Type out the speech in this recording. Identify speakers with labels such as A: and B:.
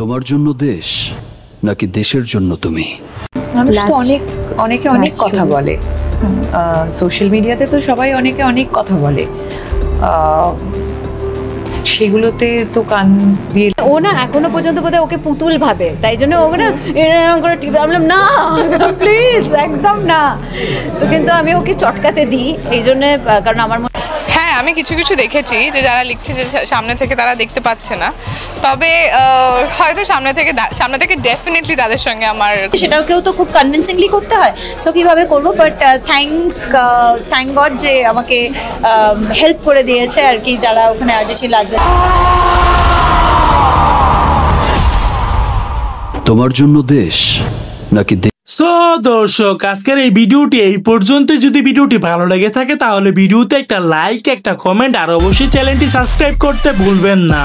A: তোমার জন্য দেশ নাকি দেশের জন্য তুমি?
B: মানুষ তো অনেকে অনেক কথা বলে, সোশ্যাল মিডিয়াতে তো সবাই অনেকে অনেক কথা বলে, সেগুলোতে তো কান দিয়ে
C: ও না এখনো পর্যন্ত বোধহয় ওকে পুতুল ভাবে, তাই জন্য ও না এরকম করে টিপে বললাম না প্লিজ একদম না। তো কিন্তু আমি ওকে চটকাতে দিই এই জন্য, কারণ আমার
D: হ্যাঁ, আমি কিছু কিছু দেখেছি যে যারা লিখছে যে সামনে থেকে তারা দেখতে পাচ্ছে না, তবে হয়তো সামনে থেকে ডেফিনেটলি তাদের সঙ্গে আমার
C: সেটাকেও তো খুব কনভিন্সিংলি করতে হয়, সো কিভাবে করবো, বাট থ্যাংক গড যে আমাকে হেল্প করে দিয়েছে আর কি যারা ওখানে আর্জেসি লাগবে।
A: তোমার জন্য দেশ নাকি
E: সো দর্শক, আজকের এই ভিডিওটি এই পর্যন্ত। যদি ভিডিওটি ভালো লেগে থাকে তাহলে ভিডিওতে একটা লাইক, একটা কমেন্ট আর অবশ্যই চ্যানেলটি সাবস্ক্রাইব করতে ভুলবেন না।